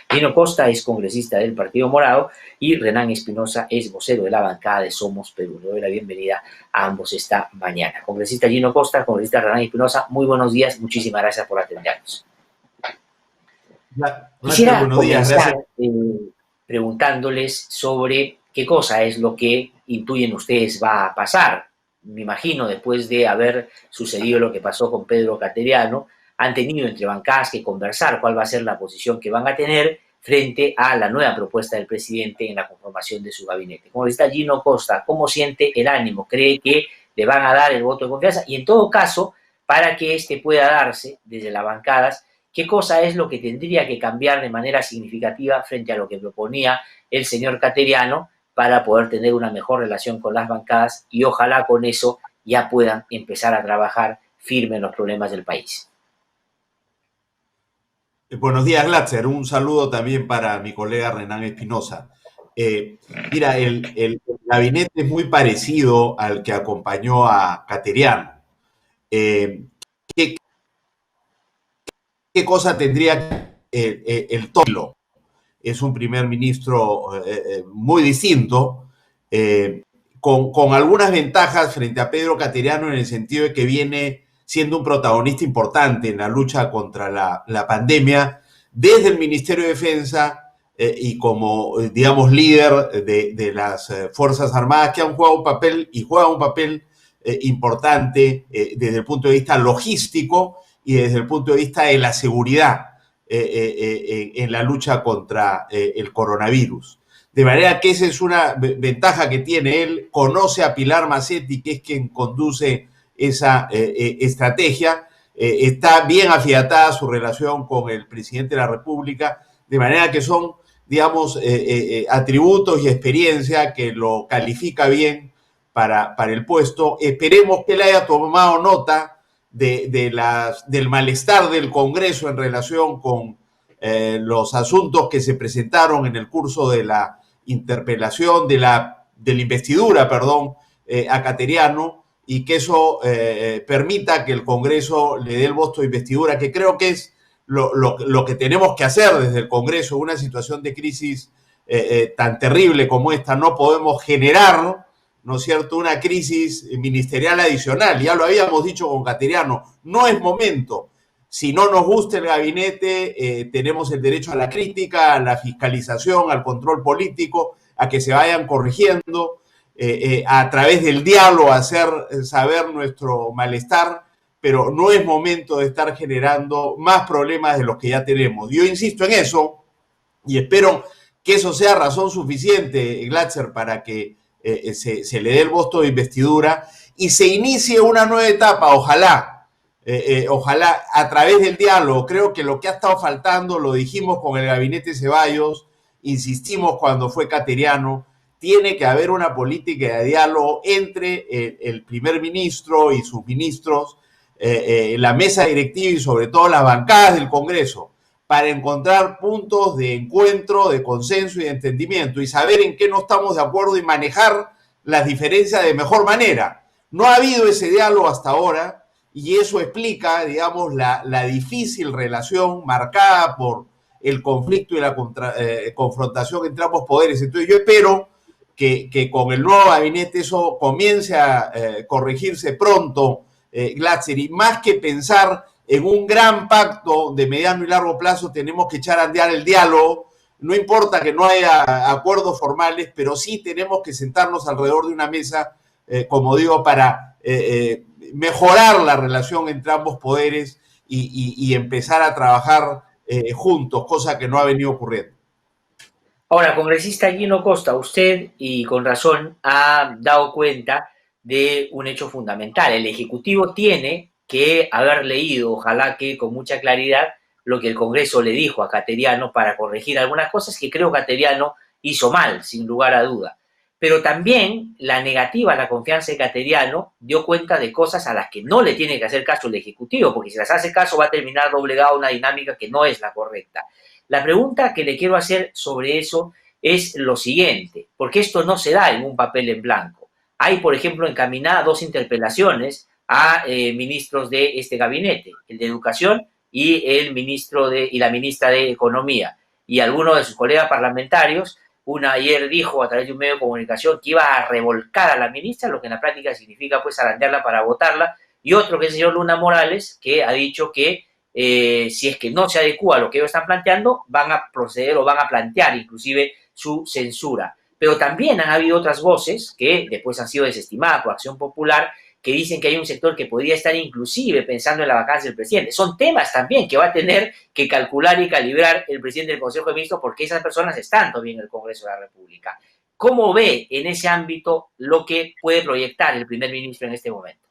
Gino Costa es congresista del Partido Morado y Renan Espinosa es vocero de la bancada de Somos Perú. Le doy la bienvenida a ambos esta mañana. Congresista Gino Costa, congresista Renan Espinosa, muy buenos días, muchísimas gracias por atendernos. Quisiera comenzar preguntándoles sobre qué cosa es lo que intuyen ustedes va a pasar. Me imagino, después de haber sucedido lo que pasó con Pedro Cateriano, han tenido entre bancadas que conversar cuál va a ser la posición que van a tener frente a la nueva propuesta del presidente en la conformación de su gabinete. Como está Gino Costa, ¿cómo siente el ánimo? ¿Cree que le van a dar el voto de confianza? Y en todo caso, para que este pueda darse desde las bancadas, ¿qué cosa es lo que tendría que cambiar de manera significativa frente a lo que proponía el señor Cateriano para poder tener una mejor relación con las bancadas y ojalá con eso ya puedan empezar a trabajar firme en los problemas del país? Buenos días, Glatzer. Un saludo también para mi colega Renan Espinosa. Mira, el gabinete es muy parecido al que acompañó a Cateriano. ¿Qué cosa tendría el Tolo? Es un primer ministro muy distinto, con algunas ventajas frente a Pedro Cateriano en el sentido de que viene siendo un protagonista importante en la lucha contra la pandemia desde el Ministerio de Defensa y como, digamos, líder de las Fuerzas Armadas que han jugado un papel y juegan un papel importante desde el punto de vista logístico y desde el punto de vista de la seguridad en la lucha contra el coronavirus. De manera que esa es una ventaja que tiene él. Conoce a Pilar Macetti, que es quien conduce esa estrategia. Está bien afiatada su relación con el presidente de la República, de manera que son, digamos, atributos y experiencia que lo califica bien para el puesto. Esperemos que él haya tomado nota del malestar del Congreso en relación con los asuntos que se presentaron en el curso de la interpelación, de la investidura, a Cateriano, y que eso permita que el Congreso le dé el voto de investidura, que creo que es lo que tenemos que hacer desde el Congreso. En una situación de crisis tan terrible como esta, no podemos generar, ¿no es cierto?, una crisis ministerial adicional. Ya lo habíamos dicho con Cateriano, no es momento. Si no nos gusta el gabinete, tenemos el derecho a la crítica, a la fiscalización, al control político, a que se vayan corrigiendo, a través del diálogo, hacer saber nuestro malestar, pero no es momento de estar generando más problemas de los que ya tenemos. Yo insisto en eso y espero que eso sea razón suficiente, Glatzer, para que se le dé el voto de investidura y se inicie una nueva etapa, ojalá a través del diálogo. Creo que lo que ha estado faltando, lo dijimos con el gabinete Ceballos, insistimos cuando fue Cateriano, tiene que haber una política de diálogo entre el primer ministro y sus ministros, la mesa directiva y sobre todo las bancadas del Congreso, para encontrar puntos de encuentro, de consenso y de entendimiento y saber en qué no estamos de acuerdo y manejar las diferencias de mejor manera. No ha habido ese diálogo hasta ahora y eso explica, digamos, la difícil relación marcada por el conflicto y la confrontación entre ambos poderes. Entonces yo espero que con el nuevo gabinete eso comience a corregirse pronto, Glatzer, y más que pensar en un gran pacto de mediano y largo plazo, tenemos que echar a andar el diálogo. No importa que no haya acuerdos formales, pero sí tenemos que sentarnos alrededor de una mesa, como digo, para mejorar la relación entre ambos poderes y empezar a trabajar juntos, cosa que no ha venido ocurriendo. Ahora, congresista Gino Costa, usted, y con razón, ha dado cuenta de un hecho fundamental. El Ejecutivo tiene que haber leído, ojalá que con mucha claridad, lo que el Congreso le dijo a Cateriano para corregir algunas cosas que creo Cateriano hizo mal, sin lugar a duda. Pero también la negativa a la confianza de Cateriano dio cuenta de cosas a las que no le tiene que hacer caso el Ejecutivo, porque si las hace caso va a terminar doblegado a una dinámica que no es la correcta. La pregunta que le quiero hacer sobre eso es lo siguiente, porque esto no se da en un papel en blanco. Hay, por ejemplo, encaminadas 2 interpelaciones a ministros de este gabinete, el de Educación y y la ministra de Economía. Y algunos de sus colegas parlamentarios, una ayer dijo a través de un medio de comunicación que iba a revolcar a la ministra, lo que en la práctica significa pues arandearla para votarla, y otro que es el señor Luna Morales, que ha dicho que si es que no se adecua a lo que ellos están planteando, van a proceder o van a plantear inclusive su censura. Pero también han habido otras voces que después han sido desestimadas por Acción Popular, que dicen que hay un sector que podría estar inclusive pensando en la vacancia del presidente. Son temas también que va a tener que calcular y calibrar el presidente del Consejo de Ministros, porque esas personas están todavía en el Congreso de la República. ¿Cómo ve en ese ámbito lo que puede proyectar el primer ministro en este momento?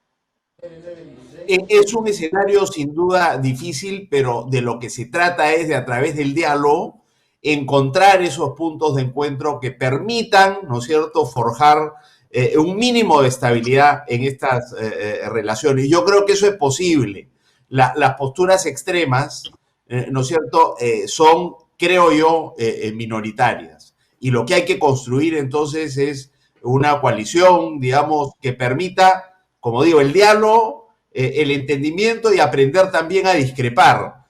Es un escenario sin duda difícil, pero de lo que se trata es de, a través del diálogo, encontrar esos puntos de encuentro que permitan, ¿no es cierto?, forjar un mínimo de estabilidad en estas relaciones. Yo creo que eso es posible. Las posturas extremas, ¿no es cierto?, son, creo yo, minoritarias. Y lo que hay que construir entonces es una coalición, digamos, que permita, como digo, el diálogo, el entendimiento y aprender también a discrepar.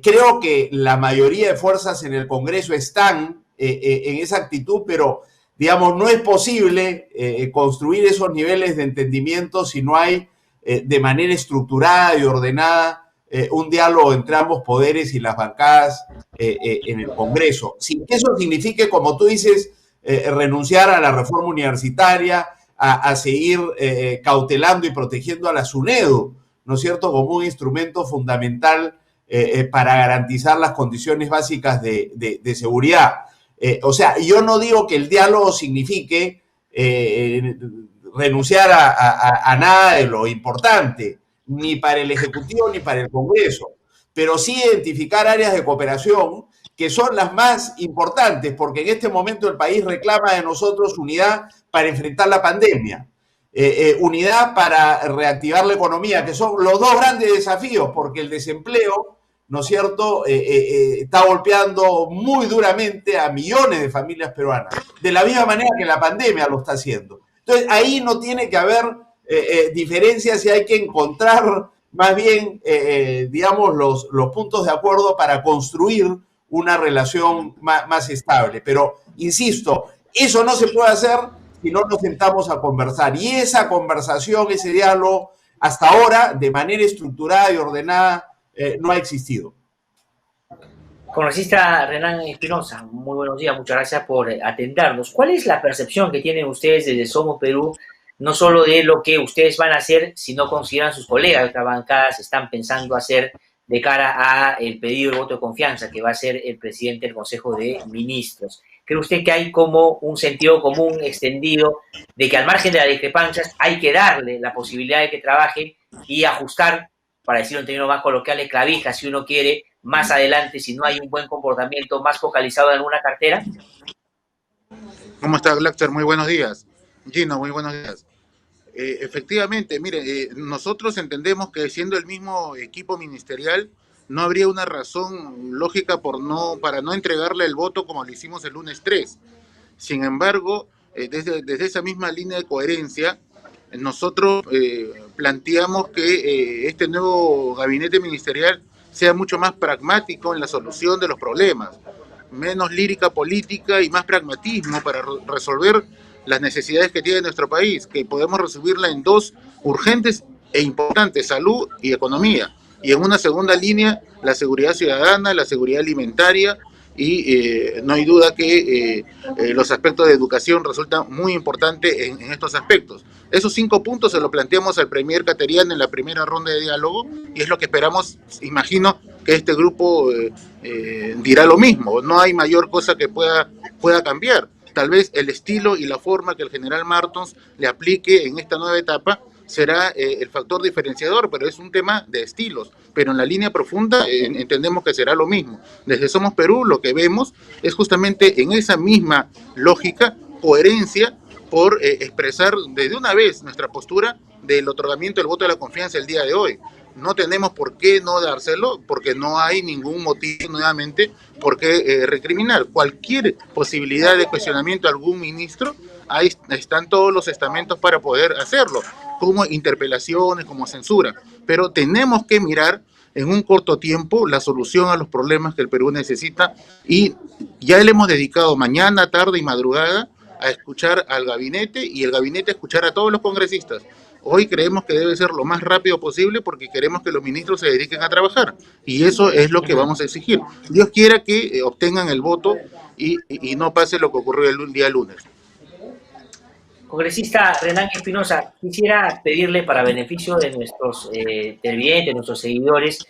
Creo que la mayoría de fuerzas en el Congreso están en esa actitud, pero, digamos, no es posible construir esos niveles de entendimiento si no hay de manera estructurada y ordenada un diálogo entre ambos poderes y las bancadas en el Congreso. Sin que eso signifique, como tú dices, renunciar a la reforma universitaria, a seguir cautelando y protegiendo a la SUNEDU, ¿no es cierto?, como un instrumento fundamental para garantizar las condiciones básicas de seguridad. O sea, yo no digo que el diálogo signifique renunciar a nada de lo importante, ni para el Ejecutivo ni para el Congreso, pero sí identificar áreas de cooperación que son las más importantes, porque en este momento el país reclama de nosotros unidad para enfrentar la pandemia, unidad para reactivar la economía, que son los dos grandes desafíos, porque el desempleo, ¿no es cierto?, está golpeando muy duramente a millones de familias peruanas, de la misma manera que la pandemia lo está haciendo. Entonces, ahí no tiene que haber diferencias y hay que encontrar más bien, digamos, los puntos de acuerdo para construir una relación más estable. Pero, insisto, eso no se puede hacer si no nos sentamos a conversar. Y esa conversación, ese diálogo, hasta ahora, de manera estructurada y ordenada, no ha existido. Congresista Renan Espinosa, muy buenos días, muchas gracias por atendernos. ¿Cuál es la percepción que tienen ustedes desde Somos Perú, no solo de lo que ustedes van a hacer, sino consideran sus colegas de otras bancadas están pensando hacer de cara a el pedido de voto de confianza que va a hacer el presidente del Consejo de Ministros? ¿Cree usted que hay como un sentido común extendido de que al margen de las discrepancias hay que darle la posibilidad de que trabajen y ajustar, para decirlo en términos más coloquiales, clavijas si uno quiere, más adelante, si no hay un buen comportamiento más focalizado en alguna cartera? ¿Cómo está, Glaxter? Muy buenos días. Gino, muy buenos días. Efectivamente, mire, nosotros entendemos que siendo el mismo equipo ministerial, no habría una razón lógica para no entregarle el voto como lo hicimos el lunes 3. Sin embargo, desde esa misma línea de coherencia, nosotros planteamos que este nuevo gabinete ministerial sea mucho más pragmático en la solución de los problemas, menos lírica política y más pragmatismo para resolver las necesidades que tiene nuestro país, que podemos resumirla en dos urgentes e importantes: salud y economía. Y en una segunda línea, la seguridad ciudadana, la seguridad alimentaria, y no hay duda que los aspectos de educación resultan muy importantes en estos aspectos. Esos 5 puntos se lo planteamos al premier Cateriano en la primera ronda de diálogo, y es lo que esperamos. Imagino que este grupo dirá lo mismo. No hay mayor cosa que pueda cambiar. Tal vez el estilo y la forma que el general Martons le aplique en esta nueva etapa será el factor diferenciador, pero es un tema de estilos. Pero en la línea profunda entendemos que será lo mismo. Desde Somos Perú lo que vemos es justamente en esa misma lógica, coherencia, por expresar desde una vez nuestra postura del otorgamiento del voto de la confianza el día de hoy. No tenemos por qué no dárselo, porque no hay ningún motivo, nuevamente, por qué recriminar. Cualquier posibilidad de cuestionamiento a algún ministro, ahí están todos los estamentos para poder hacerlo, como interpelaciones, como censura. Pero tenemos que mirar en un corto tiempo la solución a los problemas que el Perú necesita, y ya le hemos dedicado mañana, tarde y madrugada a escuchar al gabinete, y el gabinete a escuchar a todos los congresistas. Hoy creemos que debe ser lo más rápido posible porque queremos que los ministros se dediquen a trabajar, y eso es lo que vamos a exigir. Dios quiera que obtengan el voto y no pase lo que ocurrió el día lunes. Congresista Renan Espinosa, quisiera pedirle, para beneficio de nuestros televidentes, nuestros seguidores,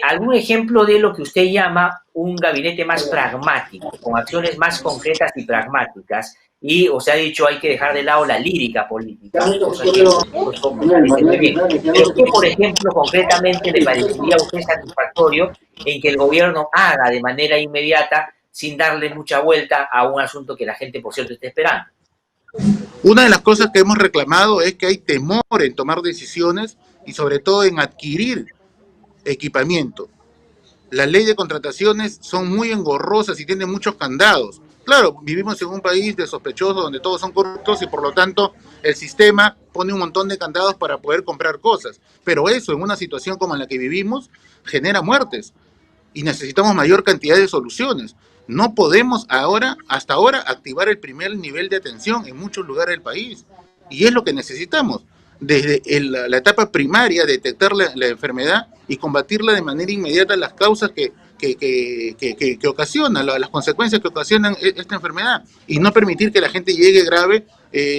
algún ejemplo de lo que usted llama un gabinete más pragmático, con acciones más concretas y pragmáticas. Y os ha dicho, hay que dejar de lado la lírica política, cosa que me parece muy bien. Pero ¿qué, por ejemplo, concretamente le parecería a usted satisfactorio en que el gobierno haga de manera inmediata, sin darle mucha vuelta a un asunto que la gente, por cierto, está esperando? Una de las cosas que hemos reclamado es que hay temor en tomar decisiones y sobre todo en adquirir equipamiento. Las leyes de contrataciones son muy engorrosas y tienen muchos candados. Claro, vivimos en un país de sospechosos donde todos son corruptos y por lo tanto el sistema pone un montón de candados para poder comprar cosas. Pero eso en una situación como en la que vivimos genera muertes y necesitamos mayor cantidad de soluciones. No podemos hasta ahora, activar el primer nivel de atención en muchos lugares del país. Y es lo que necesitamos. Desde la etapa primaria, detectar la enfermedad y combatirla de manera inmediata, las causas que ocasionan, las consecuencias que ocasionan esta enfermedad. Y no permitir que la gente llegue grave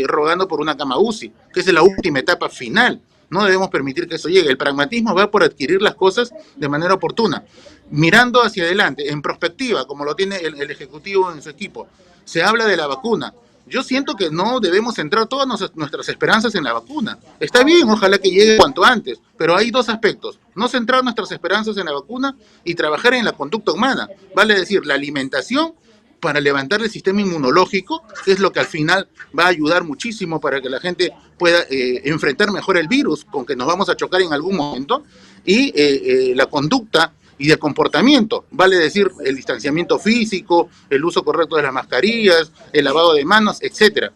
rogando por una cama UCI, que es la última etapa final. No debemos permitir que eso llegue. El pragmatismo va por adquirir las cosas de manera oportuna, mirando hacia adelante, en perspectiva, como lo tiene el Ejecutivo en su equipo. Se habla de la vacuna. Yo siento que no debemos centrar todas nuestras esperanzas en la vacuna. Está bien, ojalá que llegue cuanto antes, pero hay dos aspectos. No centrar nuestras esperanzas en la vacuna y trabajar en la conducta humana. Vale decir, la alimentación para levantar el sistema inmunológico, que es lo que al final va a ayudar muchísimo para que la gente pueda enfrentar mejor el virus con que nos vamos a chocar en algún momento, y la conducta y de comportamiento, vale decir, el distanciamiento físico, el uso correcto de las mascarillas, el lavado de manos, etcétera.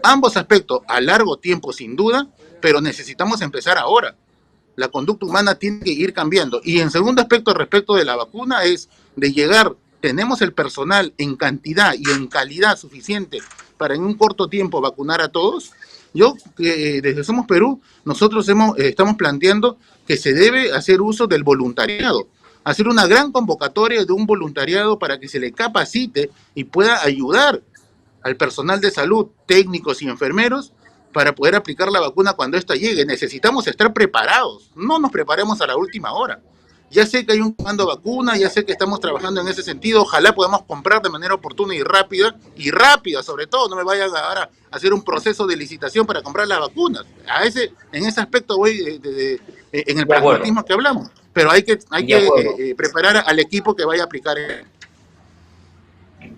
Ambos aspectos a largo tiempo sin duda, pero necesitamos empezar ahora. La conducta humana tiene que ir cambiando. Y en segundo aspecto, respecto de la vacuna, es de llegar, tenemos el personal en cantidad y en calidad suficiente para en un corto tiempo vacunar a todos. Yo, desde Somos Perú, nosotros estamos planteando que se debe hacer uso del voluntariado, hacer una gran convocatoria de un voluntariado para que se le capacite y pueda ayudar al personal de salud, técnicos y enfermeros, para poder aplicar la vacuna cuando ésta llegue. Necesitamos estar preparados, no nos preparemos a la última hora. Ya sé que hay un comando vacuna, ya sé que estamos trabajando en ese sentido, ojalá podamos comprar de manera oportuna y rápida sobre todo, no me vayan a hacer un proceso de licitación para comprar las vacunas. En ese aspecto voy en el pragmatismo que hablamos, pero hay que preparar al equipo que vaya a aplicar.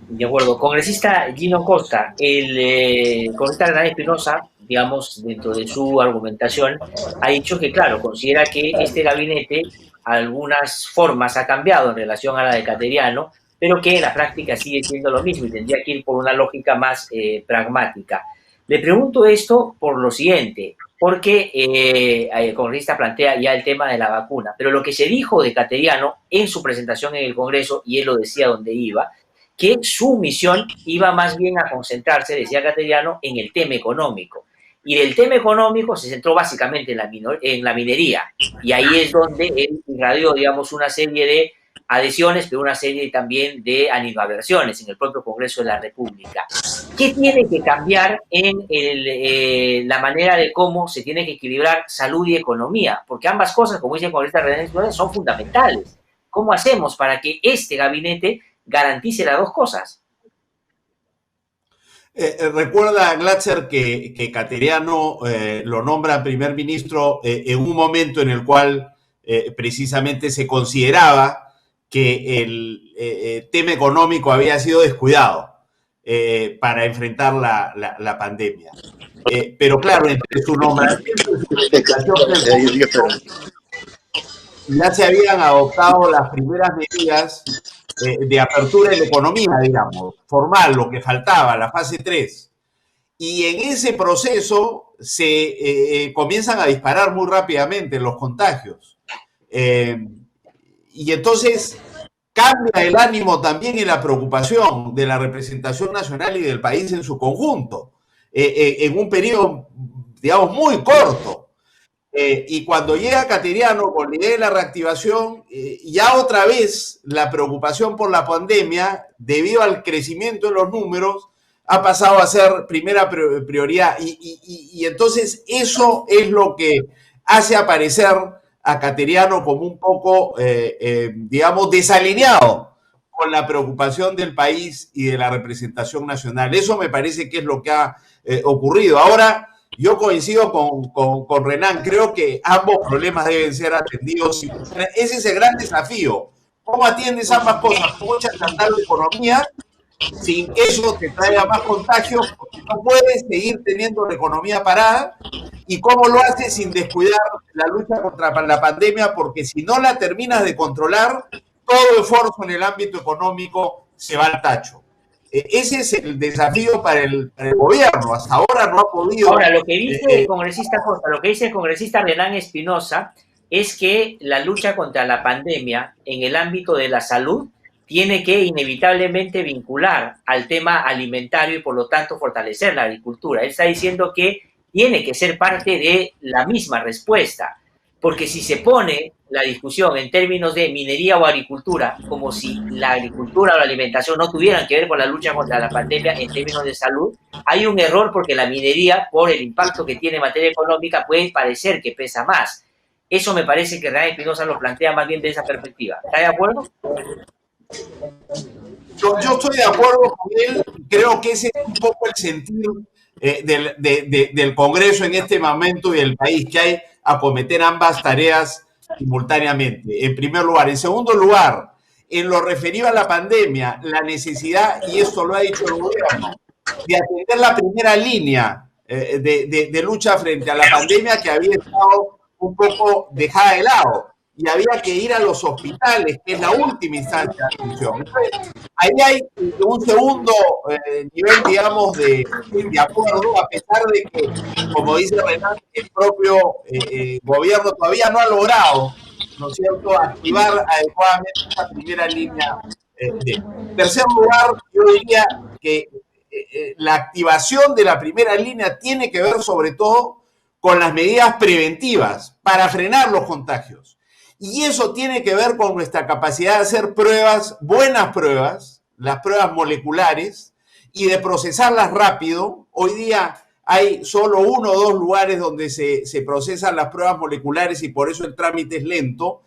De acuerdo. Congresista Gino Costa, el congresista Renan Espinosa, digamos, dentro de su argumentación, ha dicho que, claro, considera que este gabinete algunas formas ha cambiado en relación a la de Cateriano, pero que en la práctica sigue siendo lo mismo y tendría que ir por una lógica más pragmática. Le pregunto esto por lo siguiente, porque el congresista plantea ya el tema de la vacuna, pero lo que se dijo de Cateriano en su presentación en el Congreso, y él lo decía donde iba, que su misión iba más bien a concentrarse, decía Cateriano, en el tema económico. Y del tema económico se centró básicamente en la minería. Y ahí es donde él irradió, digamos, una serie de adhesiones, pero una serie también de animadversiones en el propio Congreso de la República. ¿Qué tiene que cambiar en la manera de cómo se tiene que equilibrar salud y economía? Porque ambas cosas, como dice el congresista Renan Espinosa, son fundamentales. ¿Cómo hacemos para que este gabinete garantice las dos cosas? Recuerda, Glatzer, que Cateriano lo nombra primer ministro en un momento en el cual precisamente se consideraba que el tema económico había sido descuidado para enfrentar la pandemia. Pero claro, entre su nombramiento y su explicación ya se habían adoptado las primeras medidas de apertura de la economía, digamos, formal, lo que faltaba, la fase 3. Y en ese proceso se comienzan a disparar muy rápidamente los contagios. y entonces cambia el ánimo también y la preocupación de la representación nacional y del país en su conjunto, en un periodo, digamos, muy corto. Y cuando llega Cateriano con la idea de la reactivación, ya otra vez la preocupación por la pandemia, debido al crecimiento de los números, ha pasado a ser primera prioridad. Y entonces eso es lo que hace aparecer a Cateriano como un poco, digamos, desalineado con la preocupación del país y de la representación nacional. Eso me parece que es lo que ha ocurrido. Ahora, yo coincido con Renan, creo que ambos problemas deben ser atendidos. Ese es el gran desafío. ¿Cómo atiendes ambas cosas? ¿Cómo echas a andar la economía sin que eso te traiga más contagios? Porque no puedes seguir teniendo la economía parada. ¿Y cómo lo haces sin descuidar la lucha contra la pandemia? Porque si no la terminas de controlar, todo esfuerzo en el ámbito económico se va al tacho. Ese es el desafío para el gobierno. Hasta ahora no ha podido. Ahora, lo que dice el congresista Costa, lo que dice el congresista Renan Espinosa es que la lucha contra la pandemia en el ámbito de la salud tiene que inevitablemente vincular al tema alimentario y por lo tanto fortalecer la agricultura. Él está diciendo que tiene que ser parte de la misma respuesta, porque si se pone la discusión en términos de minería o agricultura, como si la agricultura o la alimentación no tuvieran que ver con la lucha contra la pandemia en términos de salud, hay un error porque la minería, por el impacto que tiene en materia económica, puede parecer que pesa más. Eso me parece que Renan Espinosa lo plantea más bien de esa perspectiva. ¿Está de acuerdo? Yo estoy de acuerdo con él. Creo que ese es un poco el sentido del Congreso en este momento y del país, que hay acometer ambas tareas simultáneamente, en primer lugar. En segundo lugar, en lo referido a la pandemia, la necesidad, y esto lo ha dicho el gobierno, de atender la primera línea de lucha frente a la pandemia, que había estado un poco dejada de lado, y había que ir a los hospitales, que es la última instancia de atención. Entonces, ahí hay un segundo nivel, digamos, de acuerdo, a pesar de que, como dice Renan, el propio gobierno todavía no ha logrado, ¿no es cierto?, activar adecuadamente esa primera línea. En tercer lugar, yo diría que la activación de la primera línea tiene que ver sobre todo con las medidas preventivas para frenar los contagios. Y eso tiene que ver con nuestra capacidad de hacer pruebas, buenas pruebas, las pruebas moleculares, y de procesarlas rápido. Hoy día hay solo 1 o 2 lugares donde se procesan las pruebas moleculares y por eso el trámite es lento,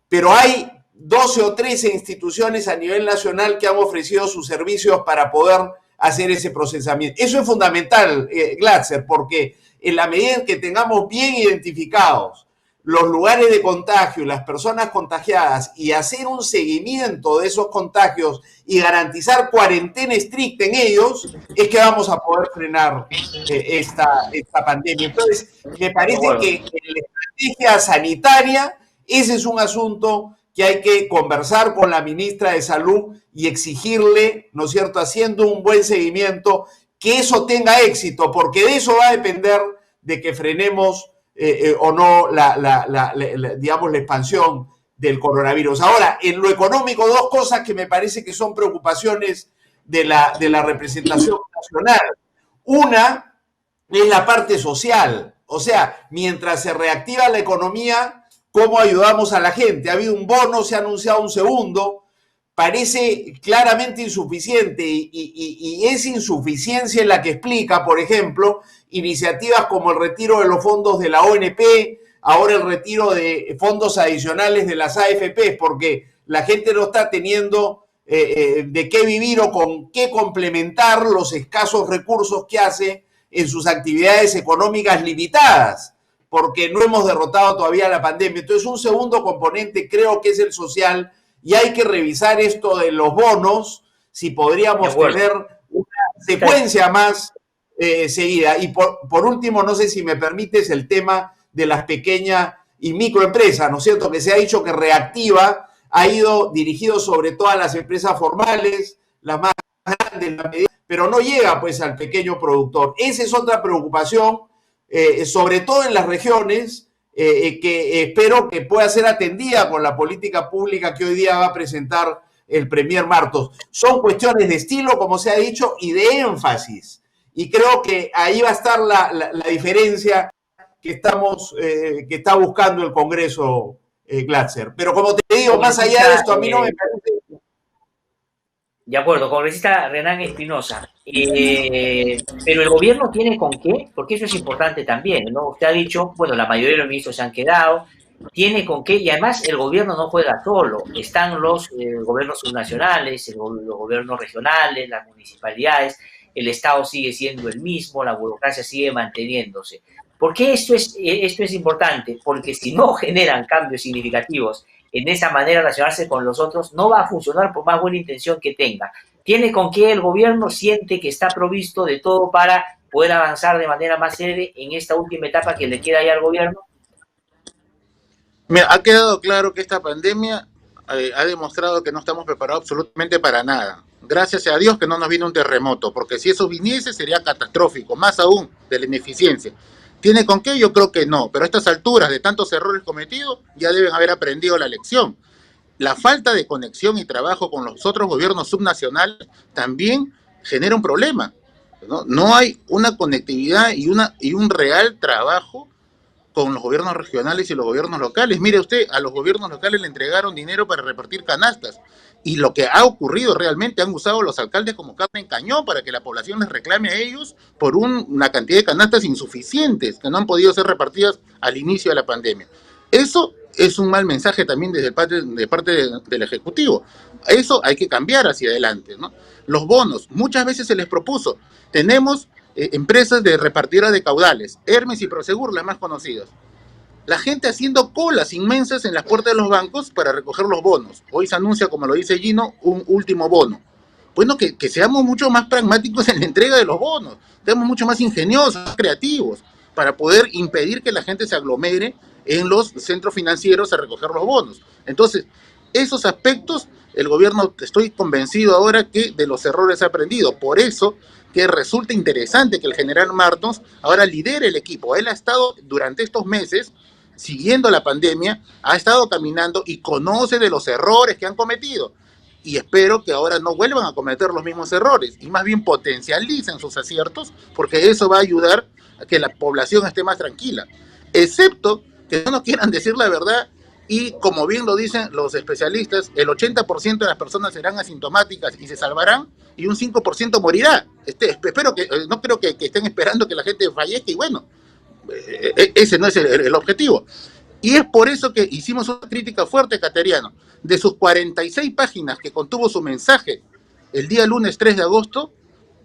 pero hay 12 o 13 instituciones a nivel nacional que han ofrecido sus servicios para poder hacer ese procesamiento. Eso es fundamental, Glatzer, porque en la medida en que tengamos bien identificados los lugares de contagio, las personas contagiadas, y hacer un seguimiento de esos contagios y garantizar cuarentena estricta en ellos, es que vamos a poder frenar esta pandemia. Entonces, me parece que en la estrategia sanitaria, ese es un asunto que hay que conversar con la ministra de Salud y exigirle, ¿no es cierto?, haciendo un buen seguimiento, que eso tenga éxito, porque de eso va a depender de que frenemos o no digamos, la expansión del coronavirus. Ahora, en lo económico, 2 cosas que me parece que son preocupaciones de la representación nacional. Una es la parte social, o sea, mientras se reactiva la economía, ¿cómo ayudamos a la gente? Ha habido un bono, se ha anunciado un segundo, parece claramente insuficiente y es insuficiencia la que explica, por ejemplo, iniciativas como el retiro de los fondos de la ONP, ahora el retiro de fondos adicionales de las AFP, porque la gente no está teniendo de qué vivir o con qué complementar los escasos recursos que hace en sus actividades económicas limitadas, porque no hemos derrotado todavía la pandemia. Entonces, un segundo componente creo que es el social, y hay que revisar esto de los bonos, si podríamos tener una secuencia más seguida. Y por último, no sé si me permites, el tema de las pequeñas y microempresas, ¿no es cierto?, que se ha dicho que Reactiva ha ido dirigido sobre todo a las empresas formales, las más grandes, pero no llega pues al pequeño productor. Esa es otra preocupación, sobre todo en las regiones que espero que pueda ser atendida con la política pública que hoy día va a presentar el Premier Martos. Son cuestiones de estilo, como se ha dicho, y de énfasis. Y creo que ahí va a estar la diferencia que está buscando el Congreso, Glatzer. Pero como te digo, más allá de esto, a mí no me parece... De acuerdo, congresista Renán Espinosa. Pero el gobierno tiene con qué, porque eso es importante también, ¿no? Usted ha dicho, bueno, la mayoría de los ministros se han quedado, tiene con qué, y además el gobierno no juega solo, están los gobiernos subnacionales, los gobiernos regionales, las municipalidades, el Estado sigue siendo el mismo, la burocracia sigue manteniéndose. ¿Por qué esto es importante? Porque si no generan cambios significativos en esa manera de relacionarse con los otros, no va a funcionar por más buena intención que tenga. Tiene con qué el gobierno siente que está provisto de todo para poder avanzar de manera más célebre en esta última etapa que le queda ya al gobierno. Mira, ha quedado claro que esta pandemia ha demostrado que no estamos preparados absolutamente para nada. Gracias a Dios que no nos vino un terremoto, porque si eso viniese sería catastrófico, más aún de la ineficiencia. ¿Tiene con qué? Yo creo que no, pero a estas alturas de tantos errores cometidos ya deben haber aprendido la lección. La falta de conexión y trabajo con los otros gobiernos subnacionales también genera un problema. No hay una conectividad y un real trabajo con los gobiernos regionales y los gobiernos locales. Mire usted, a los gobiernos locales le entregaron dinero para repartir canastas y lo que ha ocurrido realmente han usado los alcaldes como carne en cañón para que la población les reclame a ellos por una cantidad de canastas insuficientes que no han podido ser repartidas al inicio de la pandemia. Eso es un mal mensaje también de parte del Ejecutivo. Eso hay que cambiar hacia adelante, ¿no? Los bonos, muchas veces se les propuso. Tenemos empresas de repartidoras de caudales, Hermes y Prosegur, las más conocidas. La gente haciendo colas inmensas en las puertas de los bancos para recoger los bonos. Hoy se anuncia, como lo dice Gino, un último bono. Bueno, que seamos mucho más pragmáticos en la entrega de los bonos, seamos mucho más ingeniosos, más creativos, para poder impedir que la gente se aglomere en los centros financieros a recoger los bonos. Entonces, esos aspectos, el gobierno, estoy convencido ahora que de los errores ha aprendido. Por eso que resulta interesante que el general Martons ahora lidere el equipo. Él ha estado durante estos meses siguiendo la pandemia, ha estado caminando y conoce de los errores que han cometido. Y espero que ahora no vuelvan a cometer los mismos errores y más bien potencialicen sus aciertos, porque eso va a ayudar a que la población esté más tranquila. Excepto que no nos quieran decir la verdad y, como bien lo dicen los especialistas, el 80% de las personas serán asintomáticas y se salvarán y un 5% morirá. Espero que, no creo que estén esperando que la gente fallezca y bueno, ese no es el objetivo. Y es por eso que hicimos una crítica fuerte, Cateriano. De sus 46 páginas que contuvo su mensaje el día lunes 3 de agosto,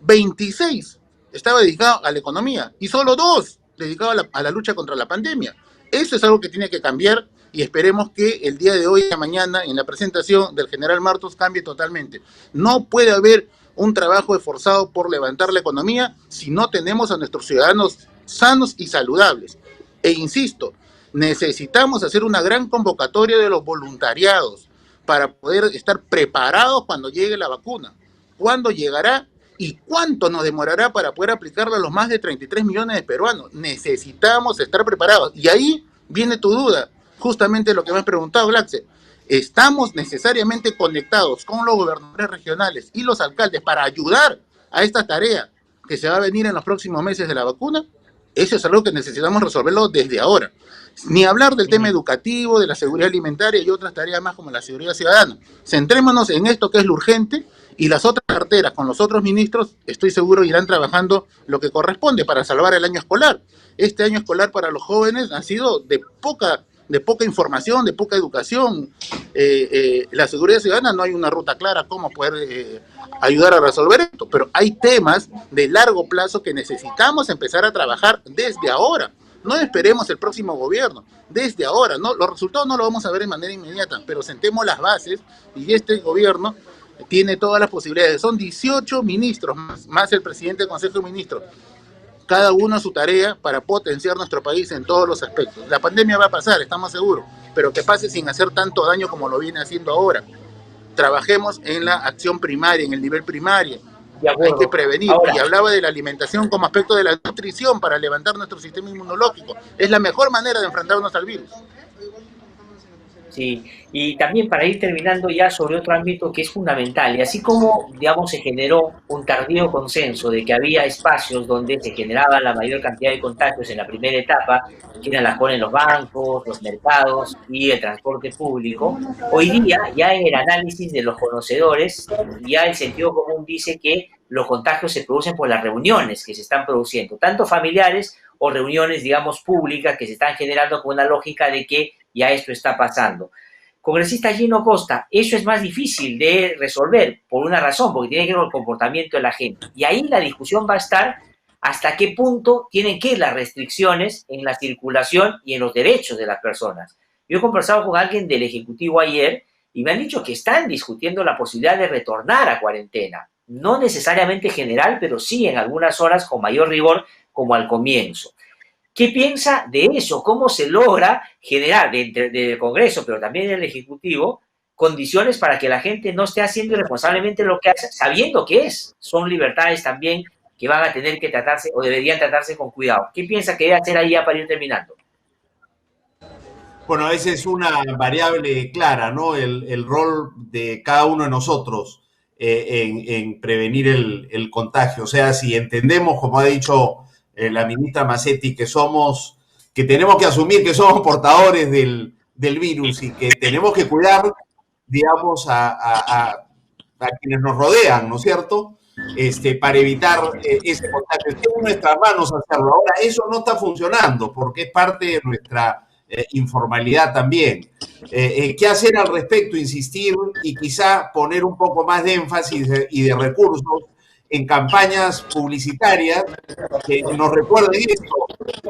26 estaba dedicado a la economía y solo 2 dedicado a la lucha contra la pandemia. Eso es algo que tiene que cambiar y esperemos que el día de hoy y mañana en la presentación del general Martos cambie totalmente. No puede haber un trabajo esforzado por levantar la economía si no tenemos a nuestros ciudadanos sanos y saludables. E insisto, necesitamos hacer una gran convocatoria de los voluntariados para poder estar preparados cuando llegue la vacuna. ¿Cuándo llegará y cuánto nos demorará para poder aplicarla a los más de 33 millones de peruanos? Necesitamos estar preparados. Y ahí viene tu duda, justamente lo que me has preguntado, Glatzer. ¿Estamos necesariamente conectados con los gobernadores regionales y los alcaldes para ayudar a esta tarea que se va a venir en los próximos meses de la vacuna? Eso es algo que necesitamos resolverlo desde ahora. Ni hablar del tema educativo, de la seguridad alimentaria y otras tareas más como la seguridad ciudadana. Centrémonos en esto que es lo urgente y las otras carteras con los otros ministros, estoy seguro, irán trabajando lo que corresponde para salvar el año escolar. Este año escolar para los jóvenes ha sido de poca información, de poca educación. La seguridad ciudadana no hay una ruta clara cómo poder ayudar a resolver esto, pero hay temas de largo plazo que necesitamos empezar a trabajar desde ahora. No esperemos el próximo gobierno, desde ahora, ¿no? Los resultados no los vamos a ver de manera inmediata, pero sentemos las bases y este gobierno tiene todas las posibilidades. Son 18 ministros más el presidente del Consejo de Ministros. Cada uno a su tarea para potenciar nuestro país en todos los aspectos. La pandemia va a pasar, estamos seguros, pero que pase sin hacer tanto daño como lo viene haciendo ahora. Trabajemos en la acción primaria, en el nivel primario. De hay que acuerdo. prevenir. Ahora, Y hablaba de la alimentación como aspecto de la nutrición para levantar nuestro sistema inmunológico. Es la mejor manera de enfrentarnos al virus. sí, y también para ir terminando ya sobre otro ámbito que es fundamental, y así como, digamos, se generó un tardío consenso de que había espacios donde se generaba la mayor cantidad de contagios en la primera etapa, que eran las ponen los bancos, los mercados y el transporte público, hoy día ya en el análisis de los conocedores, ya el sentido común dice que los contagios se producen por las reuniones que se están produciendo, tanto familiares o reuniones, digamos, públicas que se están generando con una lógica de que ya esto está pasando. Congresista Gino Costa, eso es más difícil de resolver por una razón, porque tiene que ver con el comportamiento de la gente. Y ahí la discusión va a estar hasta qué punto tienen que ir las restricciones en la circulación y en los derechos de las personas. Yo he conversado con alguien del Ejecutivo ayer y me han dicho que están discutiendo la posibilidad de retornar a cuarentena. No necesariamente general, pero sí en algunas horas con mayor rigor como al comienzo. ¿Qué piensa de eso? ¿Cómo se logra generar dentro del Congreso, pero también del Ejecutivo, condiciones para que la gente no esté haciendo irresponsablemente lo que hace, sabiendo que son libertades también que van a tener que tratarse o deberían tratarse con cuidado? ¿Qué piensa que debe hacer ahí ya para ir terminando? Bueno, esa es una variable clara, ¿no? El rol de cada uno de nosotros en prevenir el contagio. O sea, si entendemos, como ha dicho la ministra Macetti, que tenemos que asumir que somos portadores del virus y que tenemos que cuidar, digamos, a quienes nos rodean, ¿no es cierto? Para evitar ese contagio. Está en nuestras manos hacerlo. Ahora, eso no está funcionando porque es parte de nuestra informalidad también. ¿Qué hacer al respecto? Insistir y quizá poner un poco más de énfasis y de recursos en campañas publicitarias que nos recuerden esto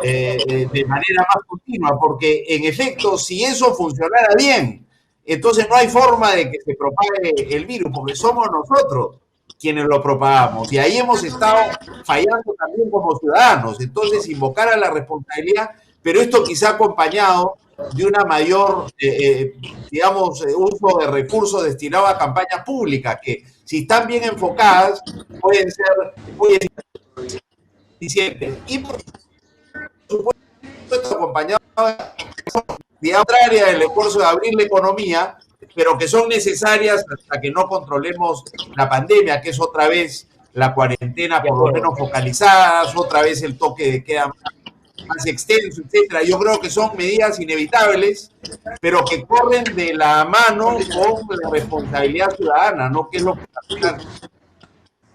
de manera más continua, porque en efecto, si eso funcionara bien, entonces no hay forma de que se propague el virus, porque somos nosotros quienes lo propagamos. Y ahí hemos estado fallando también como ciudadanos. Entonces, invocar a la responsabilidad, pero esto quizá acompañado de una mayor, digamos, uso de recursos destinados a campañas públicas, que si están bien enfocadas, pueden ser muy eficientes. Y por supuesto, acompañado de otra área del esfuerzo de abrir la economía, pero que son necesarias hasta que no controlemos la pandemia, que es otra vez la cuarentena por lo menos focalizadas, otra vez el toque de queda más extenso, etcétera. Yo creo que son medidas inevitables, pero que corren de la mano con la responsabilidad ciudadana, ¿no? Que es lo que está pasando.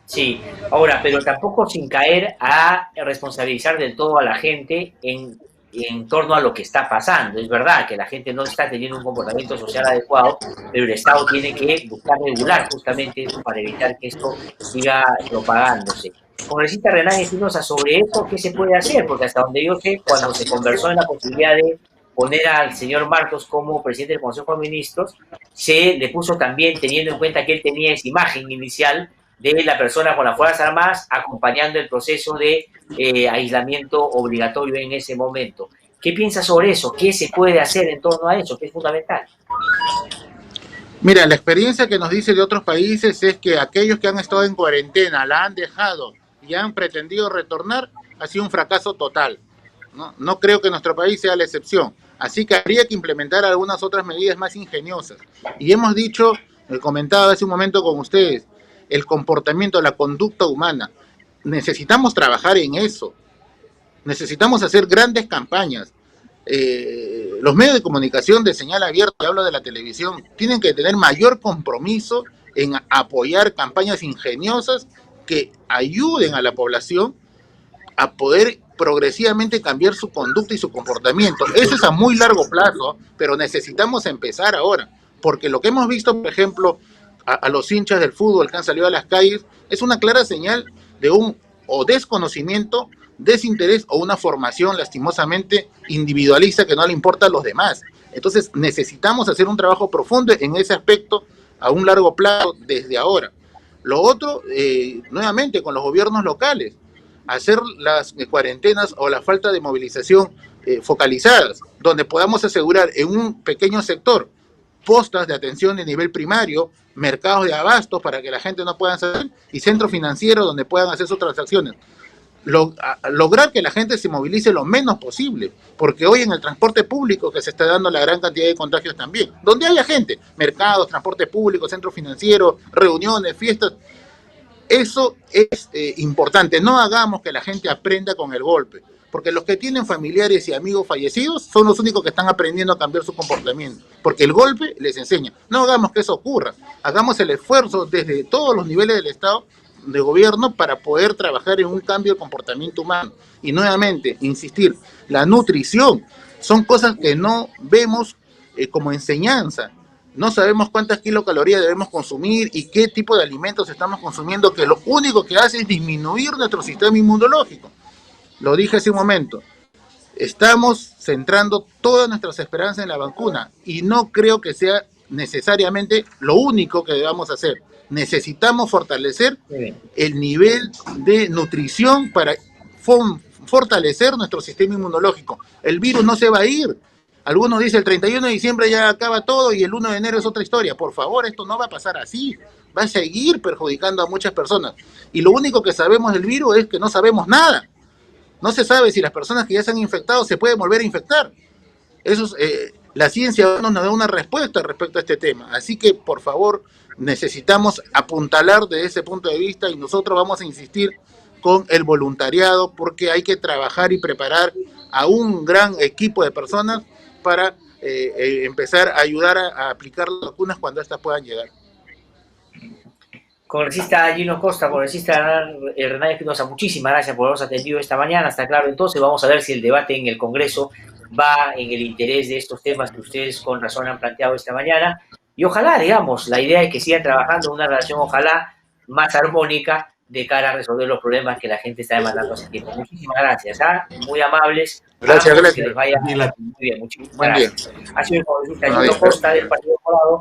Sí, ahora, pero tampoco sin caer a responsabilizar del todo a la gente en torno a lo que está pasando. Es verdad que la gente no está teniendo un comportamiento social adecuado, pero el Estado tiene que buscar regular justamente eso para evitar que esto siga propagándose. Congresista Renan Espinosa, sobre eso, ¿qué se puede hacer? Porque hasta donde yo sé, cuando se conversó en la posibilidad de poner al señor Marcos como presidente del Consejo de Ministros, se le puso también, teniendo en cuenta que él tenía esa imagen inicial de la persona con las Fuerzas Armadas acompañando el proceso de aislamiento obligatorio en ese momento. ¿Qué piensa sobre eso? ¿Qué se puede hacer en torno a eso? ¿Qué es fundamental? Mira, la experiencia que nos dice de otros países es que aquellos que han estado en cuarentena, la han dejado y han pretendido retornar, ha sido un fracaso total. No creo que nuestro país sea la excepción. Así que habría que implementar algunas otras medidas más ingeniosas. Y hemos dicho, comentado hace un momento con ustedes, el comportamiento, la conducta humana. Necesitamos trabajar en eso. Necesitamos hacer grandes campañas. Los medios de comunicación de señal abierta, hablo de la televisión, tienen que tener mayor compromiso en apoyar campañas ingeniosas que ayuden a la población a poder progresivamente cambiar su conducta y su comportamiento. Eso es a muy largo plazo, pero necesitamos empezar ahora, porque lo que hemos visto, por ejemplo, a los hinchas del fútbol que han salido a las calles, es una clara señal de un o desconocimiento, desinterés o una formación lastimosamente individualista que no le importa a los demás. Entonces necesitamos hacer un trabajo profundo en ese aspecto a un largo plazo desde ahora. Lo otro, nuevamente con los gobiernos locales, hacer las cuarentenas o la falta de movilización focalizadas, donde podamos asegurar en un pequeño sector postas de atención de nivel primario, mercados de abastos para que la gente no pueda salir y centros financieros donde puedan hacer sus transacciones. Lograr que la gente se movilice lo menos posible, porque hoy en el transporte público que se está dando la gran cantidad de contagios también, donde haya gente, mercados, transporte público, centros financieros, reuniones, fiestas, eso es importante. No hagamos que la gente aprenda con el golpe, porque los que tienen familiares y amigos fallecidos son los únicos que están aprendiendo a cambiar su comportamiento, porque el golpe les enseña. No hagamos que eso ocurra, hagamos el esfuerzo desde todos los niveles del Estado de gobierno para poder trabajar en un cambio de comportamiento humano. Y nuevamente, insistir, la nutrición son cosas que no vemos como enseñanza. No sabemos cuántas kilocalorías debemos consumir y qué tipo de alimentos estamos consumiendo, que lo único que hace es disminuir nuestro sistema inmunológico. Lo dije hace un momento, estamos centrando todas nuestras esperanzas en la vacuna y no creo que sea necesariamente lo único que debamos hacer. Necesitamos fortalecer el nivel de nutrición para fortalecer nuestro sistema inmunológico. El virus no se va a ir. Algunos dicen el 31 de diciembre ya acaba todo y el 1 de enero es otra historia. Por favor, esto no va a pasar así. Va a seguir perjudicando a muchas personas. Y lo único que sabemos del virus es que no sabemos nada. No se sabe si las personas que ya se han infectado se pueden volver a infectar. Eso es, la ciencia no nos da una respuesta respecto a este tema. Así que, por favor, necesitamos apuntalar desde ese punto de vista y nosotros vamos a insistir con el voluntariado porque hay que trabajar y preparar a un gran equipo de personas para empezar a ayudar a aplicar las vacunas cuando estas puedan llegar. Congresista Gino Costa, congresista Hernán Espinosa, muchísimas gracias por habernos atendido esta mañana. Está claro, entonces vamos a ver si el debate en el Congreso va en el interés de estos temas que ustedes con razón han planteado esta mañana. Y ojalá, digamos, la idea es que sigan trabajando en una relación, ojalá, más armónica de cara a resolver los problemas que la gente está demandando hace tiempo. Muchísimas gracias, muy amables. Gracias. Que les vaya muy bien, muchísimas gracias. Ha sido el congresista Gino Costa del Partido Colorado.